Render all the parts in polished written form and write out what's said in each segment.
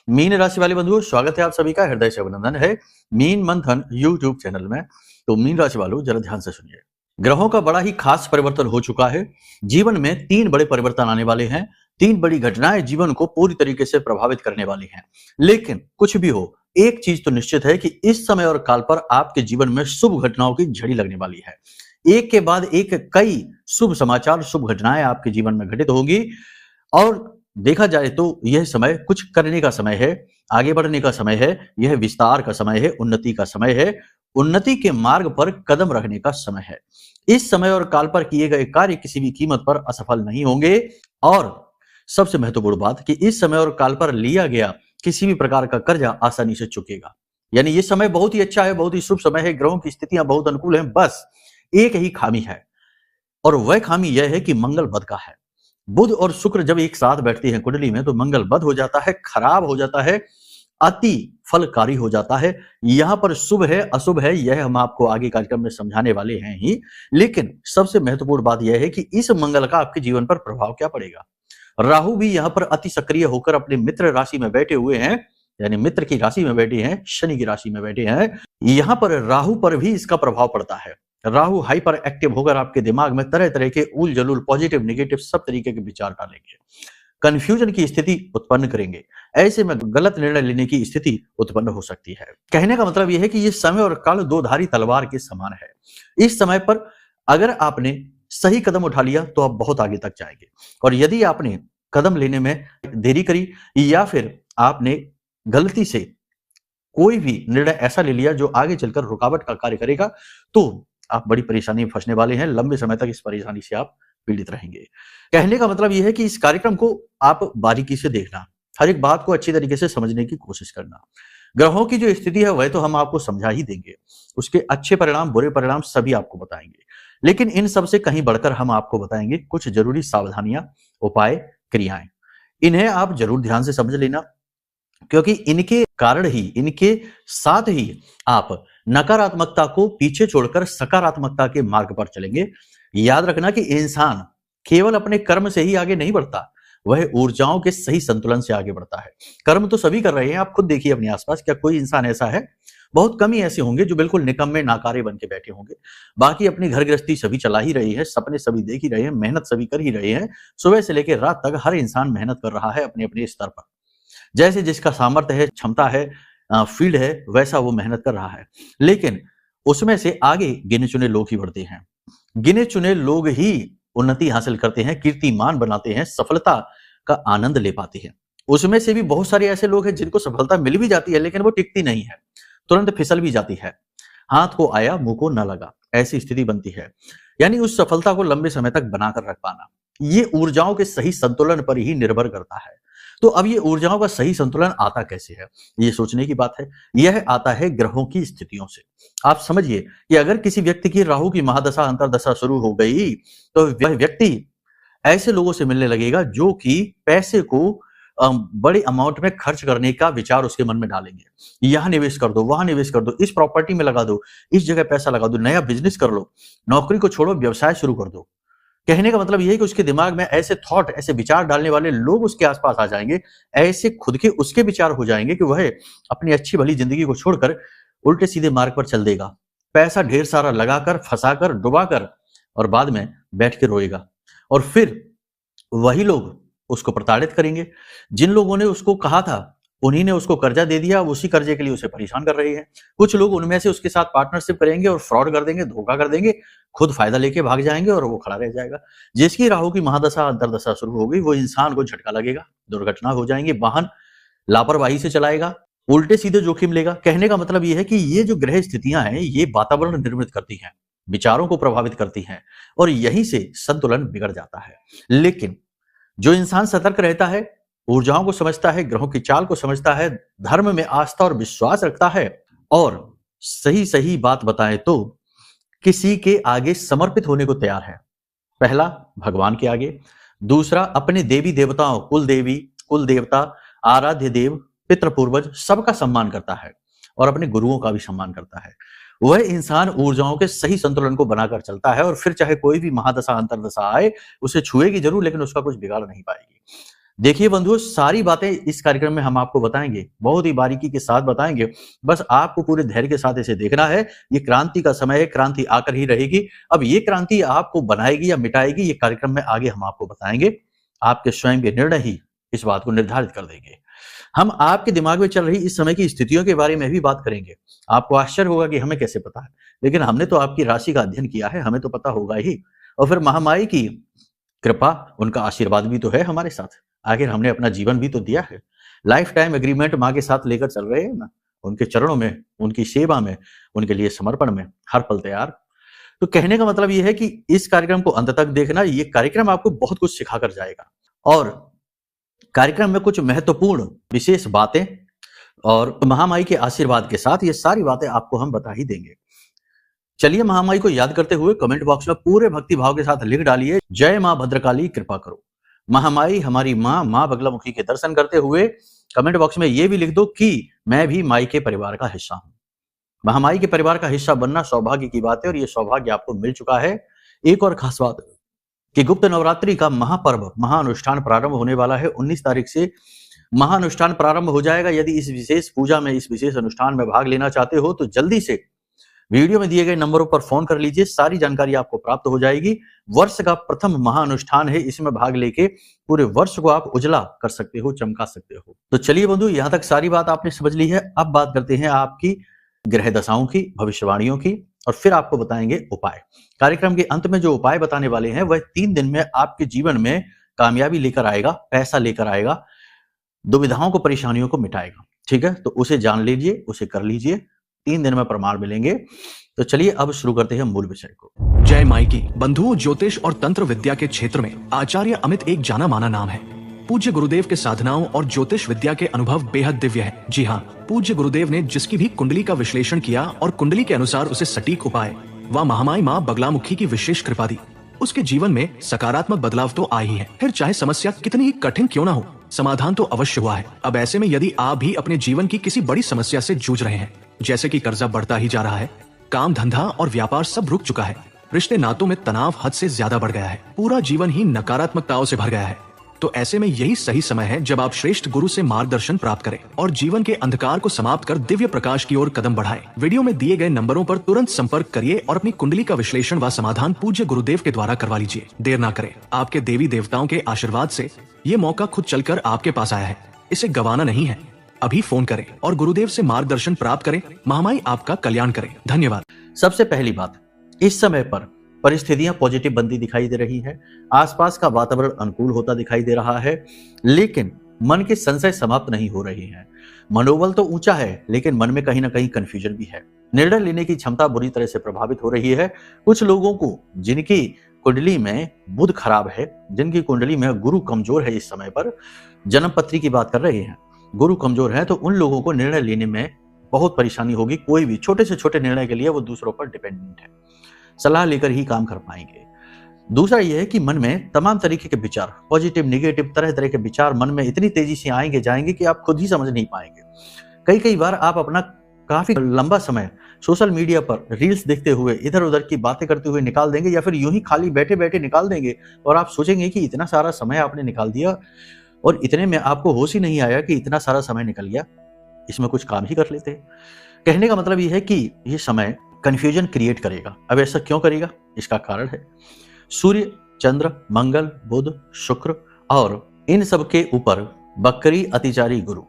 Mean राशि वाले बंधुओं, स्वागत है आप सभी का, हृदय से अभिनंदन है मीन मंथन यूट्यूब चैनल में। तो मीन राशि वालों जरा ध्यान से सुनिए। ग्रहों का बड़ा ही खास परिवर्तन हो चुका है। जीवन में 3 बड़े परिवर्तन आने वाले हैं। 3 बड़ी घटनाएं जीवन को पूरी तरीके से प्रभावित करने वाली हैं। लेकिन कुछ भी हो, एक चीज तो निश्चित है कि इस समय और काल पर आपके जीवन में शुभ घटनाओं की झड़ी लगने वाली है। एक के बाद एक कई शुभ समाचार, शुभ घटनाएं आपके जीवन में घटित होंगी। और देखा जाए तो यह समय कुछ करने का समय है, आगे बढ़ने का समय है, यह विस्तार का समय है, उन्नति का समय है, उन्नति के मार्ग पर कदम रखने का समय है। इस समय और काल पर किए गए कार्य किसी भी कीमत पर असफल नहीं होंगे। और सबसे महत्वपूर्ण बात कि इस समय और काल पर लिया गया किसी भी प्रकार का कर्जा आसानी से चुकेगा। यानी ये समय बहुत ही अच्छा है, बहुत ही शुभ समय है, ग्रहों की स्थितियां बहुत अनुकूल हैं। बस एक ही खामी है, और वह खामी यह है कि मंगल बद का है। बुध और शुक्र जब एक साथ बैठते हैं कुंडली में तो मंगल बद हो जाता है, खराब हो जाता है, अति फलकारी हो जाता है। यहां पर शुभ है अशुभ है यह हम आपको आगे कार्यक्रम में समझाने वाले हैं ही। लेकिन सबसे महत्वपूर्ण बात यह है कि इस मंगल का आपके जीवन पर प्रभाव क्या पड़ेगा। राहु भी यहां पर अति सक्रिय होकर अपने मित्र राशि में बैठे हुए हैं, यानी मित्र की राशि में बैठे हैं, शनि की राशि में बैठे हैं। यहां पर राहु पर भी इसका प्रभाव पड़ता है। राहु हाइपर एक्टिव होकर आपके दिमाग में तरह तरह के उल जलूल, पॉजिटिव नेगेटिव सब तरीके के विचार डालेंगे, कंफ्यूजन की स्थिति उत्पन्न करेंगे। ऐसे में गलत निर्णय लेने की स्थिति उत्पन्न हो सकती है। कहने का मतलब यह है कि यह समय और काल दो धारी तलवार के समान है। इस समय पर अगर आपने सही कदम उठा लिया तो आप बहुत आगे तक जाएंगे, और यदि आपने कदम लेने में देरी करी या फिर आपने गलती से कोई भी निर्णय ऐसा ले लिया जो आगे चलकर रुकावट का कार्य करेगा, तो आप बड़ी परेशानी में फंसने वाले हैं। लंबे समय तक इस परेशानी से आप पीड़ित रहेंगे। कहने का मतलब यह है कि इस कार्यक्रम को आप बारीकी से देखना, हर एक बात को अच्छी तरीके से समझने की कोशिश करना। ग्रहों की जो स्थिति है वह तो हम आपको समझा ही देंगे, उसके अच्छे परिणाम बुरे परिणाम सभी आपको बताएंगे। लेकिन इन सब से कहीं बढ़कर हम आपको बताएंगे कुछ जरूरी सावधानियां, उपाय, क्रियाएं। इन्हें आप जरूर ध्यान से समझ लेना, क्योंकि इनके कारण ही, इनके साथ ही आप नकारात्मकता को पीछे छोड़कर सकारात्मकता के मार्ग पर चलेंगे। याद रखना कि इंसान केवल अपने कर्म से ही आगे नहीं बढ़ता, वह ऊर्जाओं के सही संतुलन से आगे बढ़ता है। कर्म तो सभी कर रहे हैं, आप खुद देखिए अपने आसपास, क्या कोई इंसान ऐसा है? बहुत कम ही ऐसे होंगे जो बिल्कुल निकम्मे नाकारे बन के बैठे होंगे। बाकी अपनी घर गृहस्थी सभी चला ही रही है, सपने सभी देख ही रहे हैं, मेहनत सभी कर ही रहे हैं। सुबह से लेकर रात तक हर इंसान मेहनत कर रहा है अपने अपने स्तर पर। जैसे जिसका सामर्थ्य है, क्षमता है, फील्ड है, वैसा वो मेहनत कर रहा है। लेकिन उसमें से आगे गिने चुने लोग ही बढ़ते हैं, गिने चुने लोग ही उन्नति हासिल करते हैं, कीर्तिमान बनाते हैं, सफलता का आनंद ले पाते हैं। उसमें से भी बहुत सारे ऐसे लोग हैं जिनको सफलता मिल भी जाती है लेकिन वो टिकती नहीं है, तुरंत फिसल भी जाती है। हाथ को आया मुंह को न लगा, ऐसी स्थिति बनती है। यानी उस सफलता को लंबे समय तक बनाकर रख पाना, ये ऊर्जाओं के सही संतुलन पर ही निर्भर करता है। तो अब ये ऊर्जाओं का सही संतुलन आता कैसे है, ये सोचने की बात है। यह आता है ग्रहों की स्थितियों से। आप समझिए कि अगर किसी व्यक्ति की राहु की महादशा अंतरदशा शुरू हो गई तो वह व्यक्ति ऐसे लोगों से मिलने लगेगा जो कि पैसे को बड़े अमाउंट में खर्च करने का विचार उसके मन में डालेंगे। यहां निवेश कर दो, वहां निवेश कर दो, इस प्रॉपर्टी में लगा दो, इस जगह पैसा लगा दो, नया बिजनेस कर लो, नौकरी को छोड़ो, व्यवसाय शुरू कर दो। कहने का मतलब यह है कि उसके दिमाग में ऐसे थॉट, ऐसे विचार डालने वाले लोग उसके आसपास आ जाएंगे, ऐसे खुद के उसके विचार हो जाएंगे कि वह अपनी अच्छी भली जिंदगी को छोड़कर उल्टे सीधे मार्ग पर चल देगा, पैसा ढेर सारा लगाकर, फंसाकर, डुबाकर, और बाद में बैठ के रोएगा। और फिर वही लोग उसको प्रताड़ित करेंगे। जिन लोगों ने उसको कहा था उन्हीं ने उसको कर्जा दे दिया, उसी कर्जे के लिए उसे परेशान कर रहे हैं। कुछ लोग उनमें से उसके साथ पार्टनरशिप करेंगे और फ्रॉड कर देंगे, धोखा कर देंगे, खुद फायदा लेके भाग जाएंगे और वो खड़ा रह जाएगा। जिसकी राहु की महादशा अंतरदशा शुरू हो गई वो इंसान को झटका लगेगा, दुर्घटना हो जाएंगी, वाहन लापरवाही से चलाएगा, उल्टे सीधे जोखिम लेगा। कहने का मतलब यह है कि ये जो ग्रह स्थितियां हैं ये वातावरण निर्मित करती हैं, विचारों को प्रभावित करती हैं, और यहीं से संतुलन बिगड़ जाता है। लेकिन जो इंसान सतर्क रहता है, ऊर्जाओं को समझता है, ग्रहों की चाल को समझता है, धर्म में आस्था और विश्वास रखता है, और सही सही बात बताएं तो किसी के आगे समर्पित होने को तैयार है। पहला भगवान के आगे, दूसरा अपने देवी देवताओं, कुल देवी, कुल देवता, आराध्य देव, पितृ पूर्वज सबका सम्मान करता है, और अपने गुरुओं का भी सम्मान करता है। वह इंसान ऊर्जाओं के सही संतुलन को बनाकर चलता है, और फिर चाहे कोई भी महादशा अंतरदशा आए उसे छुएगी जरूर लेकिन उसका कुछ बिगाड़ नहीं पाएगी। देखिए बंधुओं, सारी बातें इस कार्यक्रम में हम आपको बताएंगे, बहुत ही बारीकी के साथ बताएंगे। बस आपको पूरे धैर्य के साथ इसे देखना है। ये क्रांति का समय है, क्रांति आकर ही रहेगी। अब ये क्रांति आपको बनाएगी या मिटाएगी, ये कार्यक्रम में आगे हम आपको बताएंगे। आपके स्वयं के निर्णय ही इस बात को निर्धारित कर देंगे। हम आपके दिमाग में चल रही इस समय की स्थितियों के बारे में भी बात करेंगे। आपको आश्चर्य होगा कि हमें कैसे पता है, लेकिन हमने तो आपकी राशि का अध्ययन किया है, हमें तो पता होगा ही। और फिर महामाई की कृपा, उनका आशीर्वाद भी तो है हमारे साथ। आखिर हमने अपना जीवन भी तो दिया है, लाइफ टाइम एग्रीमेंट माँ के साथ लेकर चल रहे हैं ना, उनके चरणों में, उनकी सेवा में, उनके लिए समर्पण में हर पल तैयार। तो कहने का मतलब ये है कि इस कार्यक्रम को अंत तक देखना। ये कार्यक्रम आपको बहुत कुछ सिखा कर जाएगा, और कार्यक्रम में कुछ महत्वपूर्ण विशेष बातें और महामाई के आशीर्वाद के साथ ये सारी बातें आपको हम बता ही देंगे। चलिए महामाई को याद करते हुए कमेंट बॉक्स में पूरे भक्ति भाव के साथ लिख डालिए, जय मां भद्रकाली कृपा करो। महामाई हमारी मां, मां बगलामुखी के दर्शन करते हुए कमेंट बॉक्स में ये भी लिख दो कि मैं भी माई के परिवार का हिस्सा हूं। महामाई के परिवार का हिस्सा बनना सौभाग्य की बात है, और ये सौभाग्य आपको मिल चुका है। एक और खास बात कि गुप्त नवरात्रि का महापर्व, महाअनुष्ठान प्रारंभ होने वाला है। 19 तारीख से महाअनुष्ठान प्रारंभ हो जाएगा। यदि इस विशेष पूजा में, इस विशेष अनुष्ठान में भाग लेना चाहते हो तो जल्दी से वीडियो में दिए गए नंबरों पर फोन कर लीजिए, सारी जानकारी आपको प्राप्त हो जाएगी। वर्ष का प्रथम महाअनुष्ठान है, इसमें भाग लेके पूरे वर्ष को आप उजला कर सकते हो, चमका सकते हो। तो चलिए बंधु, यहां तक सारी बात आपने समझ ली है। अब बात करते हैं आपकी ग्रह दशाओं की, भविष्यवाणियों की, और फिर आपको बताएंगे उपाय। कार्यक्रम के अंत में जो उपाय बताने वाले हैं वह 3 दिन में आपके जीवन में कामयाबी लेकर आएगा, पैसा लेकर आएगा, दुविधाओं को, परेशानियों को मिटाएगा। ठीक है, तो उसे जान लीजिए, उसे कर लीजिए, 3 दिन में प्रमाण मिलेंगे। तो चलिए अब शुरू करते हैं मूल विषय को। जय माई की। बंधुओं, ज्योतिष और तंत्र विद्या के क्षेत्र में आचार्य अमित एक जाना माना नाम है। पूज्य गुरुदेव के साधनाओं और ज्योतिष विद्या के अनुभव बेहद दिव्य है। जी हाँ, पूज्य गुरुदेव ने जिसकी भी कुंडली का विश्लेषण किया और कुंडली के अनुसार उसे सटीक उपाय व महामाई माँ बगलामुखी की विशेष कृपा दी, उसके जीवन में सकारात्मक बदलाव तो आए ही है। फिर चाहे समस्या कितनी ही कठिन क्यों ना हो, समाधान तो अवश्य हुआ है। अब ऐसे में यदि आप भी अपने जीवन की किसी बड़ी समस्या से जूझ रहे हैं, जैसे कि कर्जा बढ़ता ही जा रहा है, काम धंधा और व्यापार सब रुक चुका है, रिश्ते नातों में तनाव हद से ज्यादा बढ़ गया है, पूरा जीवन ही नकारात्मकताओं से भर गया है, तो ऐसे में यही सही समय है जब आप श्रेष्ठ गुरु से मार्गदर्शन प्राप्त करें और जीवन के अंधकार को समाप्त कर दिव्य प्रकाश की ओर कदम बढ़ाएं। वीडियो में दिए गए नंबरों पर तुरंत संपर्क करिए और अपनी कुंडली का विश्लेषण व समाधान पूज्य गुरुदेव के द्वारा करवा लीजिए। देर ना करें, आपके देवी देवताओं के आशीर्वाद से ये मौका खुद चलकर आपके पास आया है, इसे गंवाना नहीं है। अभी फोन करें और गुरुदेव से मार्गदर्शन प्राप्त करें। महामाई आपका कल्याण करें। धन्यवाद। सबसे पहली बात, इस समय पर परिस्थितियां पॉजिटिव बनती दिखाई दे रही हैं, आसपास का वातावरण अनुकूल होता दिखाई दे रहा है, लेकिन मन के संशय समाप्त नहीं हो रहे हैं। मनोबल तो ऊंचा है, लेकिन मन में कहीं ना कहीं कंफ्यूजन भी है। निर्णय लेने की क्षमता बुरी तरह से प्रभावित हो रही है। कुछ लोगों को जिनकी कुंडली में बुध खराब है, जिनकी कुंडली में गुरु कमजोर है, इस समय पर जन्म पत्री की बात कर रहे हैं, गुरु कमजोर है, तो उन लोगों को निर्णय लेने में बहुत परेशानी होगी। कोई भी छोटे से छोटे निर्णय के लिए वो दूसरों पर डिपेंडेंट है, सलाह लेकर ही काम कर पाएंगे। दूसरा यह है कि मन में तमाम तरीके के विचार, पॉजिटिव नेगेटिव तरह तरह के विचार मन में इतनी तेजी से आएंगे जाएंगे कि आप खुद ही समझ नहीं पाएंगे। कई बार आप अपना काफी लंबा समय सोशल मीडिया पर रील्स देखते हुए, इधर उधर की बातें करते हुए निकाल देंगे, या फिर यूं ही खाली बैठे बैठे निकाल देंगे, और आप सोचेंगे कि इतना सारा समय आपने निकाल दिया और इतने में आपको होश ही नहीं आया कि इतना सारा समय निकल गया, इसमें कुछ काम ही कर लेते। कहने का मतलब यह है कि यह समय कंफ्यूजन क्रिएट करेगा। अब ऐसा क्यों करेगा? इसका कारण है सूर्य, चंद्र, मंगल, बुध, शुक्र और इन सब के ऊपर बकरी अतिचारी गुरु।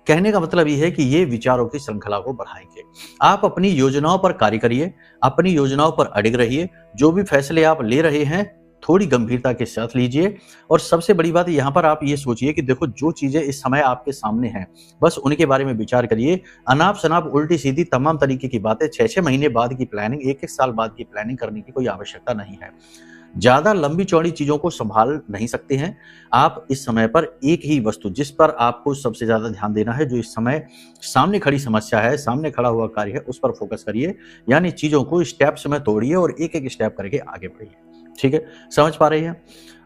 कहने का मतलब यह है कि ये विचारों की श्रृंखला को बढ़ाएंगे। आप अपनी योजनाओं पर कार्य करिए, अपनी योजनाओं पर अडिग रहिए। जो भी फैसले आप ले रहे हैं थोड़ी गंभीरता के साथ लीजिए, और सबसे बड़ी बात यहाँ पर आप ये सोचिए कि देखो, जो चीजें इस समय आपके सामने हैं बस उनके बारे में विचार करिए। अनाप शनाप उल्टी सीधी तमाम तरीके की बातें 6-6 महीने बाद की प्लानिंग, 1-1 साल बाद की प्लानिंग करने की कोई आवश्यकता नहीं है। ज्यादा लंबी चौड़ी चीजों को संभाल नहीं सकते हैं आप। इस समय पर एक ही वस्तु जिस पर आपको सबसे ज्यादा ध्यान देना है, जो इस समय सामने खड़ी समस्या है, सामने खड़ा हुआ कार्य है, उस पर फोकस करिए। यानी चीजों को स्टेप्स में तोड़िए और एक एक स्टेप करके आगे बढ़िए। ठीक है, समझ पा रहे हैं?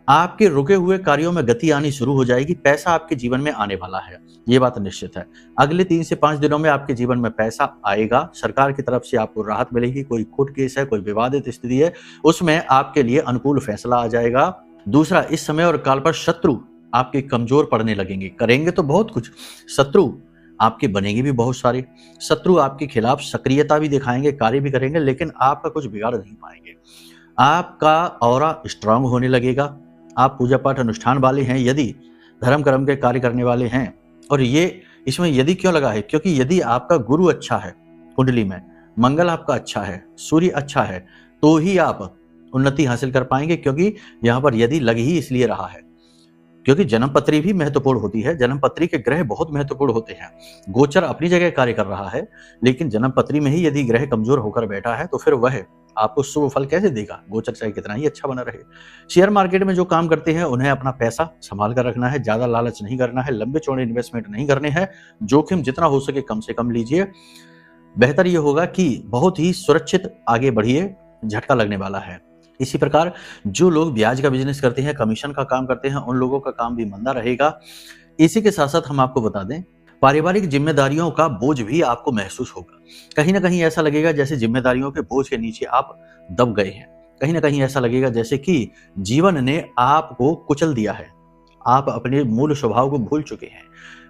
आपके रुके हुए कार्यों में गति आनी शुरू हो जाएगी। पैसा आपके जीवन में आने वाला है, ये बात निश्चित है। अगले 3 से 5 दिनों में आपके जीवन में पैसा आएगा। सरकार की तरफ से आपको राहत मिलेगी। कोई कोर्ट केस है, कोई विवादित स्थिति है, उसमें आपके लिए अनुकूल फैसला आ जाएगा। दूसरा, इस समय और काल पर शत्रु आपके कमजोर पड़ने लगेंगे, करेंगे तो बहुत कुछ, शत्रु आपके बनेंगे भी बहुत सारे, शत्रु आपके खिलाफ सक्रियता भी दिखाएंगे, कार्य भी करेंगे, लेकिन आपका कुछ बिगाड़ नहीं पाएंगे। आपका ऑरा स्ट्रांग होने लगेगा। आप पूजा पाठ अनुष्ठान वाले हैं, यदि धर्म कर्म के कार्य करने वाले हैं, और ये इसमें यदि क्यों लगा है, क्योंकि यदि आपका गुरु अच्छा है कुंडली में, मंगल आपका अच्छा है, सूर्य अच्छा है, तो ही आप उन्नति हासिल कर पाएंगे। क्योंकि यहाँ पर यदि लग ही इसलिए रहा है क्योंकि जन्म पत्री भी महत्वपूर्ण होती है, जन्म पत्री के ग्रह बहुत महत्वपूर्ण होते हैं। गोचर अपनी जगह कार्य कर रहा है, लेकिन जन्म पत्री में ही यदि ग्रह कमजोर होकर बैठा है तो फिर वह आपको शुभ फल कैसे देगा, गोचर चाहे कितना ही अच्छा बना रहे। शेयर मार्केट में जो काम करते हैं उन्हें अपना पैसा संभाल कर रखना है, ज्यादा लालच नहीं करना है, लंबे चौड़े इन्वेस्टमेंट नहीं करने हैं, जोखिम जितना हो सके कम से कम लीजिए। बेहतर यह होगा कि बहुत ही सुरक्षित आगे बढ़िए, झटका लगने वाला है। इसी प्रकार जो लोग ब्याज का बिजनेस करते हैं, कमीशन का काम करते हैं, उन लोगों का काम भी मंदा रहेगा। इसी के साथ साथ हम आपको बता दें, पारिवारिक जिम्मेदारियों का बोझ भी आपको महसूस होगा। कहीं ना कहीं ऐसा लगेगा जैसे जिम्मेदारियों के बोझ के नीचे आप दब गए हैं। कहीं ना कहीं ऐसा लगेगा जैसे कि जीवन ने आपको कुचल दिया है। आप अपने मूल स्वभाव को भूल चुके हैं,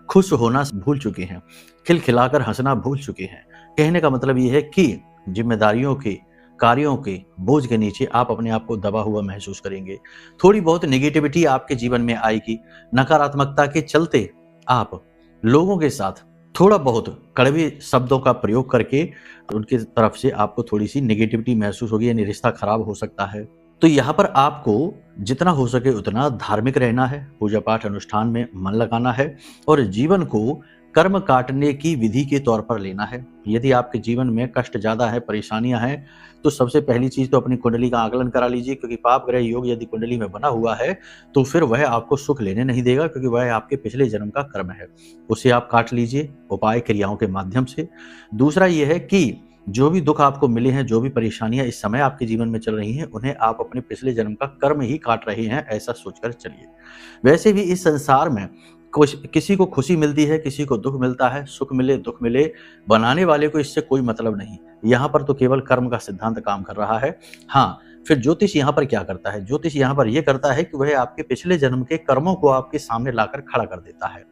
खुश होना भूल चुके हैं, खिलखिलाकर हंसना भूल चुके हैं। कहने का मतलब यह है कि जिम्मेदारियों के, कार्यों के बोझ के नीचे आप अपने आप को दबा हुआ महसूस करेंगे। थोड़ी बहुत नेगेटिविटी आपके जीवन में आएगी। नकारात्मकता के चलते आप लोगों के साथ थोड़ा बहुत कड़वे शब्दों का प्रयोग करके उनकी तरफ से आपको थोड़ी सी नेगेटिविटी महसूस होगी, यानी रिश्ता खराब हो सकता है। तो यहाँ पर आपको जितना हो सके उतना धार्मिक रहना है, पूजा पाठ अनुष्ठान में मन लगाना है और जीवन को कर्म काटने की विधि के तौर पर लेना है। यदि आपके जीवन में कष्ट ज्यादा है, परेशानियां हैं, तो सबसे पहली चीज तो अपनी कुंडली का आकलन करा लीजिए। क्योंकि पाप ग्रह योग यदि कुंडली में बना हुआ है तो फिर वह आपको सुख लेने नहीं देगा, क्योंकि वह आपके पिछले जन्म का कर्म है। उसे आप काट लीजिए उपाय क्रियाओं के माध्यम से। दूसरा यह है कि जो भी दुख आपको मिले हैं, जो भी परेशानियां इस समय आपके जीवन में चल रही हैं, उन्हें आप अपने पिछले जन्म का कर्म ही काट रहे हैं, ऐसा सोचकर चलिए। वैसे भी इस संसार में किसी को खुशी मिलती है, किसी को दुख मिलता है। सुख मिले दुख मिले, बनाने वाले को इससे कोई मतलब नहीं। यहाँ पर तो केवल कर्म का सिद्धांत काम कर रहा है। हाँ, फिर ज्योतिष यहाँ पर क्या करता है? ज्योतिष यहाँ पर यह करता है कि वह आपके पिछले जन्म के कर्मों को आपके सामने लाकर खड़ा कर देता है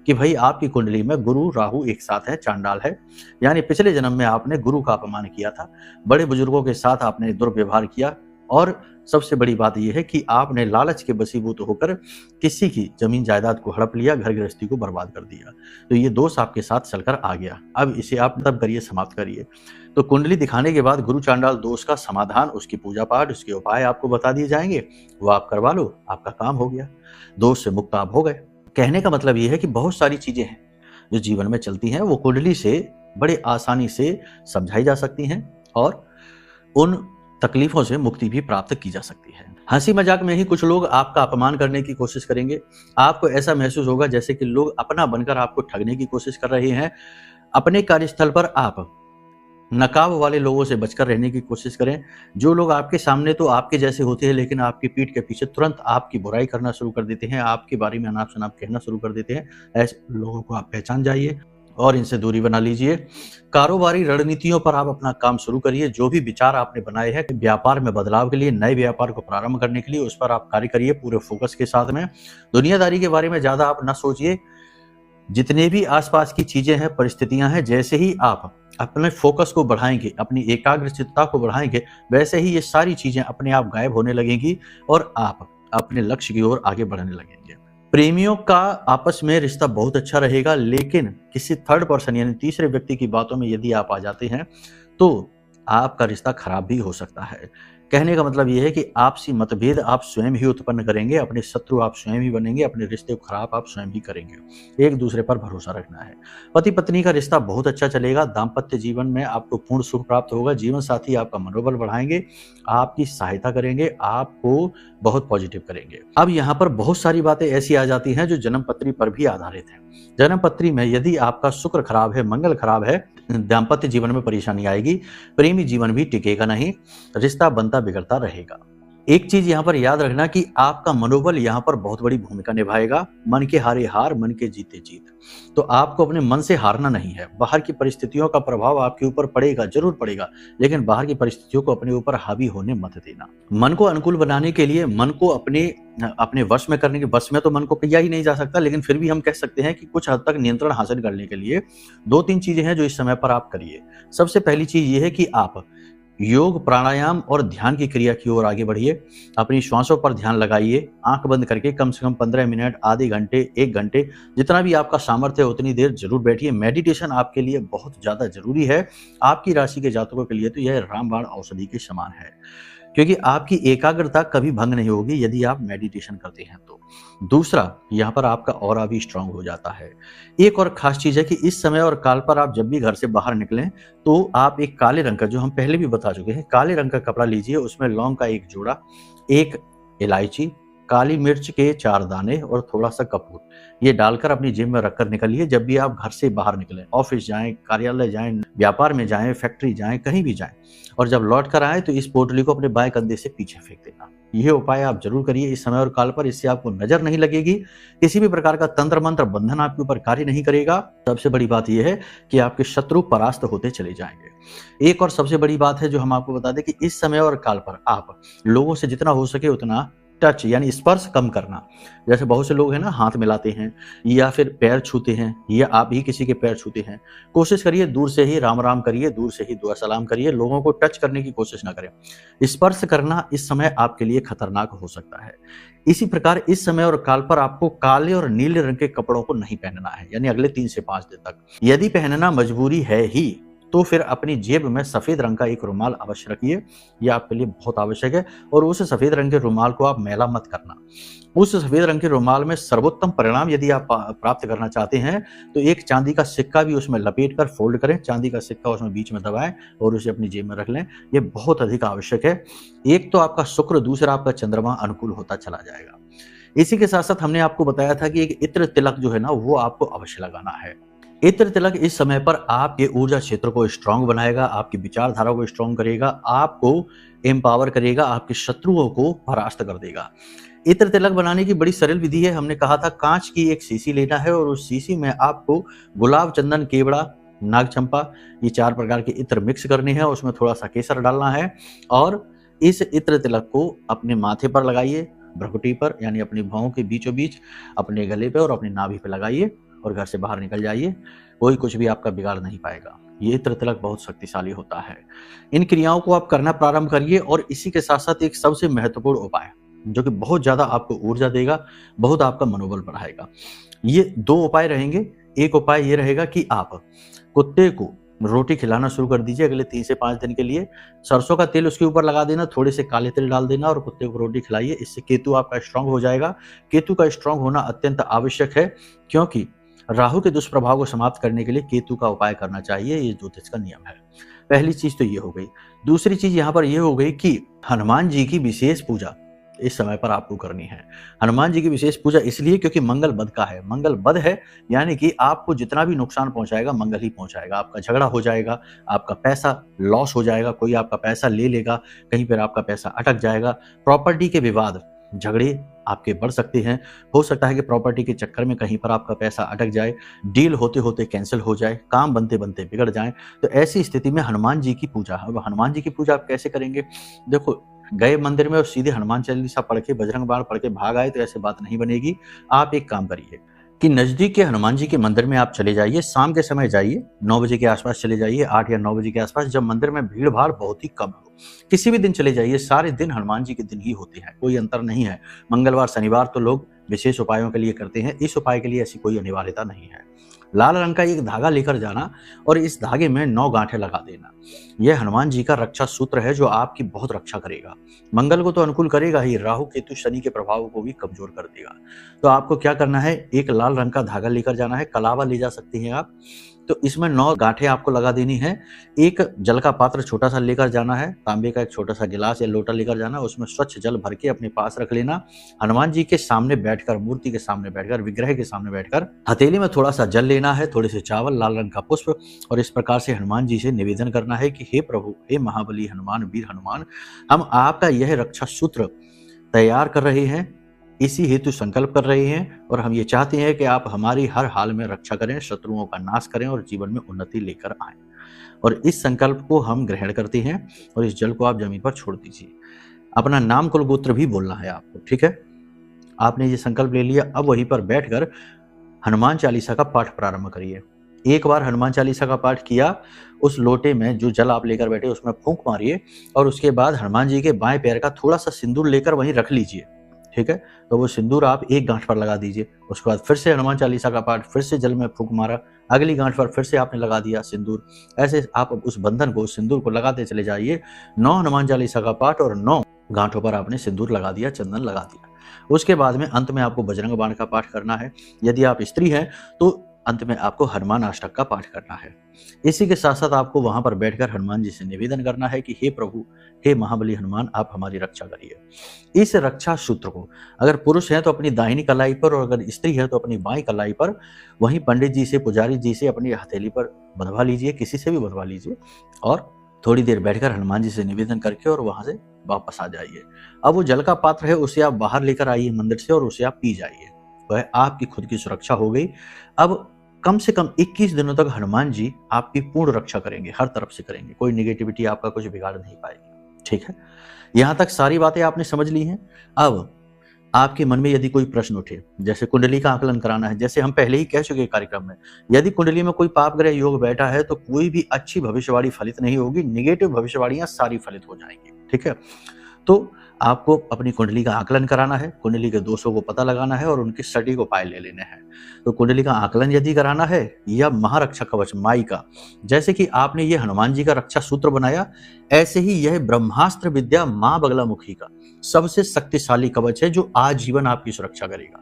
कि भाई आपकी कुंडली में गुरु राहु एक साथ है, चांडाल है, यानी पिछले जन्म में आपने गुरु का अपमान किया था, बड़े बुजुर्गों के साथ आपने दुर्व्यवहार किया, और सबसे बड़ी बात यह है कि आपने लालच के वशीभूत होकर किसी की जमीन जायदाद को हड़प लिया, घर गृहस्थी को बर्बाद कर दिया। तो ये दोष आपके साथ चलकर आ गया। अब इसे आप तब करिए, समाप्त करिए। तो कुंडली दिखाने के बाद गुरु चांडाल दोष का समाधान, उसकी पूजा पाठ, उसके उपाय आपको बता दिए जाएंगे, वो आप करवा लो, आपका काम हो गया, दोष से मुक्त आप हो गए। कहने का मतलब यह है कि बहुत सारी चीजें हैं जो जीवन में चलती हैं, वो कुंडली से बड़े आसानी से समझाई जा सकती हैं और उन तकलीफों से मुक्ति भी प्राप्त की जा सकती है। हंसी मजाक में ही कुछ लोग आपका अपमान करने की कोशिश करेंगे। आपको ऐसा महसूस होगा जैसे कि लोग अपना बनकर आपको ठगने की कोशिश कर रहे हैं। अपने कार्यस्थल पर आप नकाब वाले लोगों से बचकर रहने की कोशिश करें। जो लोग आपके सामने तो आपके जैसे होते हैं, लेकिन आपकी पीठ के पीछे तुरंत आपकी बुराई करना शुरू कर देते हैं, आपके बारे में अनाप शनाप कहना शुरू कर देते हैं। ऐसे लोगों को आप पहचान जाइए और इनसे दूरी बना लीजिए। कारोबारी रणनीतियों पर आप अपना काम शुरू करिए। जो भी विचार आपने बनाए हैं व्यापार में बदलाव के लिए, नए व्यापार को प्रारंभ करने के लिए, उस पर आप कार्य करिए पूरे फोकस के साथ में। दुनियादारी के बारे में ज्यादा आप न सोचिए। जितने भी आसपास की चीजें हैं, परिस्थितियां हैं, जैसे ही आप अपने फोकस को बढ़ाएंगे, अपनी एकाग्रचित्ता को बढ़ाएंगे, वैसे ही ये सारी चीजें अपने आप गायब होने लगेंगी और आप अपने लक्ष्य की ओर आगे बढ़ने लगेंगे। प्रेमियों का आपस में रिश्ता बहुत अच्छा रहेगा, लेकिन किसी थर्ड पर्सन यानी तीसरे व्यक्ति की बातों में यदि आप आ जाते हैं तो आपका रिश्ता खराब भी हो सकता है। कहने का मतलब यह है कि आपसी मतभेद आप स्वयं ही उत्पन्न करेंगे, अपने शत्रु आप स्वयं ही बनेंगे, अपने रिश्ते को खराब आप स्वयं ही करेंगे। एक दूसरे पर भरोसा रखना है। पति पत्नी का रिश्ता बहुत अच्छा चलेगा। दाम्पत्य जीवन में आपको पूर्ण सुख प्राप्त होगा। जीवन साथी आपका मनोबल बढ़ाएंगे, आपकी सहायता करेंगे, आपको बहुत पॉजिटिव करेंगे। अब यहाँ पर बहुत सारी बातें ऐसी आ जाती हैं जो जन्म पत्री पर भी आधारित है। जन्म पत्री में यदि आपका शुक्र खराब है, मंगल खराब है, दाम्पत्य जीवन में परेशानी आएगी, प्रेमी जीवन भी टिकेगा नहीं, रिश्ता बनता बिगड़ता रहेगा। एक चीज यहाँ पर याद रखना कि आपका मनोबल यहाँ पर बहुत बड़ी भूमिका निभाएगा। मन के हारे हार, मन के जीते जीत। तो आपको अपने मन से हारना नहीं है। बाहर की परिस्थितियों का प्रभाव आपके ऊपर पड़ेगा, जरूर पड़ेगा, लेकिन बाहर की परिस्थितियों को अपने ऊपर हावी होने मत देना। मन को अनुकूल बनाने के लिए, मन को अपने वश में करने के, वश में तो मन को किया ही नहीं जा सकता, लेकिन फिर भी हम कह सकते हैं कि कुछ हद तक नियंत्रण हासिल करने के लिए 2-3 चीजें हैं जो इस समय पर आप करिए। सबसे पहली चीज ये है कि आप योग, प्राणायाम और ध्यान की क्रिया की ओर आगे बढ़िए। अपनी श्वासों पर ध्यान लगाइए, आंख बंद करके कम से कम 15 मिनट, आधे घंटे, 1 घंटे, जितना भी आपका सामर्थ्य है उतनी देर जरूर बैठिए। मेडिटेशन आपके लिए बहुत ज्यादा जरूरी है। आपकी राशि के जातकों के लिए तो यह रामबाण औषधि के समान है, क्योंकि आपकी एकाग्रता कभी भंग नहीं होगी यदि आप मेडिटेशन करते हैं तो। दूसरा, यहाँ पर आपका ऑरा भी स्ट्रांग हो जाता है। एक और खास चीज है कि इस समय और काल पर आप जब भी घर से बाहर निकलें तो आप एक काले रंग का, जो हम पहले भी बता चुके हैं, काले रंग का कपड़ा लीजिए। उसमें लौंग का एक जोड़ा, एक इलायची, काली मिर्च के 4 दाने और थोड़ा सा कपूर, ये डालकर अपनी जेब में रखकर निकलिए। जब भी आप घर से बाहर निकलें, ऑफिस जाएं, कार्यालय जाएं, व्यापार में जाएं, फैक्ट्री जाएं, कहीं भी जाएं, और जब लौट कर आए तो इस पोटली को अपने बाएं कंधे से पीछे फेंक देना। यह उपाय आप जरूर करिए इस समय और काल पर। इससे आपको नजर नहीं लगेगी, किसी भी प्रकार का तंत्र मंत्र बंधन आपके ऊपर कार्य नहीं करेगा। सबसे बड़ी बात यह है कि आपके शत्रु परास्त होते चले जाएंगे। एक और सबसे बड़ी बात है जो हम आपको बता दें कि इस समय और काल पर आप लोगों से जितना हो सके उतना टच यानी स्पर्श कम करना। जैसे बहुत से लोग हैं ना, हाथ मिलाते हैं या फिर पैर छूते हैं, या आप ही किसी के पैर छूते हैं। कोशिश करिए दूर से ही राम राम करिए, दूर से ही दुआ सलाम करिए, लोगों को टच करने की कोशिश ना करें। स्पर्श करना इस समय आपके लिए खतरनाक हो सकता है। इसी प्रकार इस समय और काल पर आपको काले और नीले रंग के कपड़ों को नहीं पहनना है, यानी अगले 3 से 5 दिन तक। यदि पहनना मजबूरी है ही तो फिर अपनी जेब में सफेद रंग का एक रुमाल अवश्य रखिए, यह आपके लिए बहुत आवश्यक है। और उस सफेद रंग के रुमाल को आप मैला मत करना। उस सफेद रंग के रुमाल में सर्वोत्तम परिणाम यदि आप प्राप्त करना चाहते हैं तो एक चांदी का सिक्का भी उसमें लपेट कर फोल्ड करें, चांदी का सिक्का उसमें बीच में दबाएं और उसे अपनी जेब में रख लें। यह बहुत अधिक आवश्यक है। एक तो आपका शुक्र, दूसरा आपका चंद्रमा अनुकूल होता चला जाएगा। इसी के साथ साथ हमने आपको बताया था कि एक इत्र तिलक जो है ना, वो आपको अवश्य लगाना है। इत्र तिलक इस समय पर आपके ऊर्जा क्षेत्र को स्ट्रांग बनाएगा, आपकी विचारधारा को स्ट्रांग करेगा, आपको एम्पावर करेगा, आपके शत्रुओं को परास्त कर देगा। इत्र तिलक बनाने की बड़ी सरल विधि है। हमने कहा था कांच की एक शीशी लेना है और उस शीशी में आपको गुलाब, चंदन, केवड़ा, नागचंपा, ये 4 प्रकार के इत्र मिक्स करने हैं। उसमें थोड़ा सा केसर डालना है और इस इत्र तिलक को अपने माथे पर लगाइए, भ्रुकुटी पर, यानी अपनी भौं के बीचों बीच, अपने गले पे और अपनी नाभि पे लगाइए और घर से बाहर निकल जाइए। कोई कुछ भी आपका बिगाड़ नहीं पाएगा। ये इत्र तिलक बहुत शक्तिशाली होता है। इन क्रियाओं को आप करना प्रारंभ करिए। और इसी के साथ साथ एक सबसे महत्वपूर्ण उपाय जो कि बहुत ज्यादा आपको ऊर्जा देगा, बहुत आपका मनोबल बढ़ाएगा, ये 2 उपाय रहेंगे। एक उपाय ये रहेगा कि आप कुत्ते को रोटी खिलाना शुरू कर दीजिए अगले 3 से 5 दिन के लिए। सरसों का तेल उसके ऊपर लगा देना, थोड़े से काले तिल डाल देना और कुत्ते को रोटी खिलाइए। इससे केतु आपका स्ट्रांग हो जाएगा। केतु का स्ट्रांग होना अत्यंत आवश्यक है, क्योंकि राहु के दुष्प्रभाव को समाप्त करने के लिए केतु का उपाय करना चाहिए। ये ज्योतिष का नियम है। पहली चीज तो ये हो गई। दूसरी चीज यहाँ पर ये हो गई कि हनुमान जी की विशेष पूजा इस समय पर आपको करनी है। हनुमान जी की विशेष पूजा इसलिए क्योंकि मंगल बद का है। मंगल बद है यानी कि आपको जितना भी नुकसान पहुंचाएगा मंगल ही पहुंचाएगा। आपका झगड़ा हो जाएगा, आपका पैसा लॉस हो जाएगा, कोई आपका पैसा ले लेगा, कहीं पर आपका पैसा अटक जाएगा। प्रॉपर्टी के विवाद, झगड़े आपके बढ़ सकते हैं। हो सकता है कि प्रॉपर्टी के चक्कर में कहीं पर आपका पैसा अटक जाए, डील होते होते कैंसिल हो जाए, काम बनते बनते बिगड़ जाए। तो ऐसी स्थिति में हनुमान जी की पूजा, अब हनुमान जी की पूजा आप कैसे करेंगे? देखो, गए मंदिर में और सीधे हनुमान चालीसा पढ़ के, बजरंग बाण पढ़ के भाग आए तो ऐसे बात नहीं बनेगी। आप एक काम करिए कि नजदीक के हनुमान जी के मंदिर में आप चले जाइए। शाम के समय जाइए, 9 बजे के आसपास चले जाइए, 8 या 9 बजे के आसपास, जब मंदिर में भीड़ भाड़ बहुत ही कम हो। किसी भी दिन चले जाइए, सारे दिन हनुमान जी के दिन ही होते हैं, कोई अंतर नहीं है। मंगलवार, शनिवार तो लोग विशेष उपायों के लिए करते हैं, इस उपाय के लिए ऐसी कोई अनिवार्यता नहीं है। लाल रंग का एक धागा लेकर जाना और इस धागे में 9 गांठें लगा देना। यह हनुमान जी का रक्षा सूत्र है जो आपकी बहुत रक्षा करेगा। मंगल को तो अनुकूल करेगा ही, राहु, केतु, शनि के प्रभाव को भी कमजोर कर देगा। तो आपको क्या करना है, एक लाल रंग का धागा लेकर जाना है, कलावा ले जा सकते हैं आप, तो इसमें 9 गांठें आपको लगा देनी है। एक जल का पात्र छोटा सा लेकर जाना है, तांबे का एक छोटा सा गिलास या लोटा लेकर जाना है, उसमें स्वच्छ जल भर के अपने पास रख लेना। हनुमान जी के सामने बैठकर, मूर्ति के सामने बैठकर, विग्रह के सामने बैठकर हथेली में थोड़ा सा जल लेना है, थोड़े से चावल, लाल रंग का पुष्प, और इस प्रकार से हनुमान जी से निवेदन करना है कि हे प्रभु, हे महाबली हनुमान, वीर हनुमान, हम आपका यह रक्षा सूत्र तैयार कर रहे हैं, इसी हेतु संकल्प कर रहे हैं, और हम ये चाहते हैं कि आप हमारी हर हाल में रक्षा करें, शत्रुओं का नाश करें और जीवन में उन्नति लेकर आएं। और इस संकल्प को हम ग्रहण करते हैं, और इस जल को आप जमीन पर छोड़ दीजिए। अपना नाम कुल गोत्र भी बोलना है आपको, ठीक है। आपने ये संकल्प ले लिया, अब वहीं पर बैठकर हनुमान चालीसा का पाठ प्रारंभ करिए। एक बार हनुमान चालीसा का पाठ किया, उस लोटे में जो जल आप लेकर बैठे उसमें फूंक मारिए, और उसके बाद हनुमान जी के बाएं पैर का थोड़ा सा सिंदूर लेकर वहीं रख लीजिए, ठीक है। तो वो सिंदूर आप एक गांठ पर लगा दीजिए। उसके बाद फिर से हनुमान चालीसा का पाठ, फिर से जल में फूंक मारा, अगली गांठ पर फिर से आपने लगा दिया सिंदूर। ऐसे आप उस बंधन को, उस सिंदूर को लगाते चले जाइए। 9 हनुमान चालीसा का पाठ और 9 गांठों पर आपने सिंदूर लगा दिया, चंदन लगा दिया। उसके बाद में अंत में आपको बजरंग बाण का पाठ करना है। यदि आप स्त्री हैं तो अंत में आपको हनुमान अष्टक का पाठ करना है। इसी के साथ साथ आपको वहां पर बैठकर हनुमान जी से निवेदन करना है कि हे प्रभु, हे महाबली हनुमान, आप हमारी रक्षा करिए। इस रक्षा सूत्र को अगर पुरुष है तो अपनी दाहिनी कलाई पर, और अगर स्त्री है तो अपनी बाईं कलाई पर, वहीं पंडित जी से, पुजारी जी से अपनी हथेली पर बंधवा लीजिए, किसी से भी बंधवा लीजिए, और थोड़ी देर बैठकर हनुमान जी से निवेदन करके और वहां से वापस आ जाइए। अब वो जल का पात्र है, उसे आप बाहर लेकर आइए मंदिर से, और उसे आप पी जाइए। वह आपकी खुद की सुरक्षा हो गई। अब कम से कम 21 दिनों तक हनुमान जी आपकी पूर्ण रक्षा करेंगे, हर तरफ से करेंगे। कोई निगेटिविटी आपका कुछ बिगाड़ नहीं पाएगी, ठीक है। यहां तक सारी बातें आपने समझ ली हैं। अब आपके मन में यदि कोई प्रश्न उठे, जैसे कुंडली का आकलन कराना है, जैसे हम पहले ही कह चुके कार्यक्रम में, यदि कुंडली में कोई पाप ग्रह योग बैठा है तो कोई भी अच्छी भविष्यवाणी फलित नहीं होगी, निगेटिव भविष्यवाणियां सारी फलित हो जाएंगी, ठीक है। तो आपको अपनी कुंडली का आकलन कराना है, कुंडली के दोषों को पता लगाना है और उनके सटीक उपाय ले लेने हैं। तो कुंडली का आकलन यदि कराना है, या महारक्षा कवच माई का, जैसे कि आपने ये हनुमान जी का रक्षा सूत्र बनाया, ऐसे ही यह ब्रह्मास्त्र विद्या मां बगलामुखी का सबसे शक्तिशाली कवच है, जो आजीवन आपकी सुरक्षा करेगा।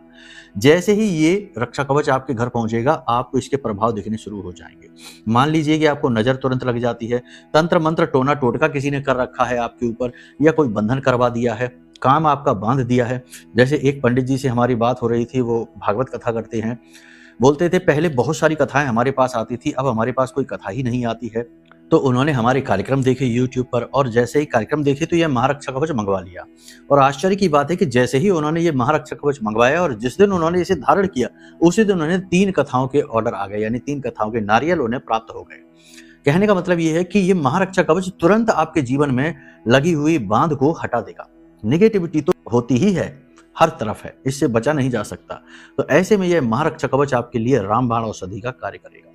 जैसे ही ये रक्षा कवच आपके घर पहुंचेगा, आपको इसके प्रभाव दिखने शुरू हो जाएंगे। मान लीजिए कि आपको नजर तुरंत लग जाती है, तंत्र मंत्र टोना टोटका किसी ने कर रखा है आपके ऊपर, या कोई बंधन करवा दिया है, काम आपका बांध दिया है। जैसे एक पंडित जी से हमारी बात हो रही थी, वो भागवत कथा करते हैं, बोलते थे पहले बहुत सारी कथाएं हमारे पास आती थी, अब हमारे पास कोई कथा ही नहीं आती है। तो उन्होंने हमारे कार्यक्रम देखे YouTube पर, और जैसे ही कार्यक्रम देखे तो यह महारक्षा कवच मंगवा लिया। और आश्चर्य की बात है कि जैसे ही उन्होंने ये महारक्षा कवच मंगवाया और जिस दिन उन्होंने इसे धारण किया, उसी दिन उन्हें 3 कथाओं के ऑर्डर आ गए, यानी 3 कथाओं के नारियल उन्हें प्राप्त हो गए। कहने का मतलब ये है कि ये महारक्षा कवच तुरंत आपके जीवन में लगी हुई बांध को हटा देगा। निगेटिविटी तो होती ही है, हर तरफ है, इससे बचा नहीं जा सकता। तो ऐसे में यह महारक्षा कवच आपके लिए रामबाण औषधि का कार्य करेगा।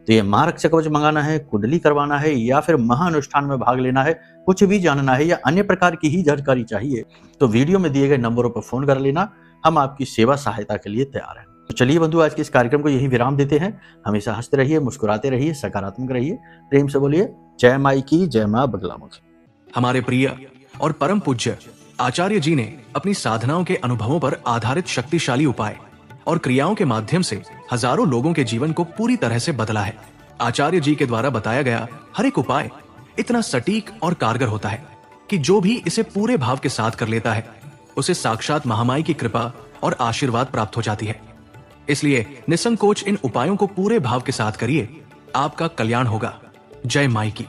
तो ये महारक्षा कवच मंगाना है, कुंडली करवाना है, या फिर महाअनुष्ठान में भाग लेना है, कुछ भी जानना है, या अन्य प्रकार की ही जानकारी चाहिए, तो वीडियो में दिए गए नंबरों पर फोन कर लेना। हम आपकी सेवा सहायता के लिए तैयार हैं। तो चलिए बंधु, आज के इस कार्यक्रम को यही विराम देते हैं। हमेशा हंसते रहिए, मुस्कुराते रहिए, सकारात्मक रहिए, प्रेम से बोलिए जय माई की, जय मां बगलामुखी। हमारे प्रिय और परम पूज्य आचार्य जी ने अपनी साधनाओं के अनुभवों पर आधारित शक्तिशाली उपाय और क्रियाओं के माध्यम से हजारों लोगों के जीवन को पूरी तरह से बदला है। आचार्य जी के द्वारा बताया गया हर एक उपाय इतना सटीक और कारगर होता है कि जो भी इसे पूरे भाव के साथ कर लेता है, उसे साक्षात महामाई की कृपा और आशीर्वाद प्राप्त हो जाती है। इसलिए निसंकोच इन उपायों को पूरे भाव के साथ करिए, आपका कल्याण होगा। जय माई की।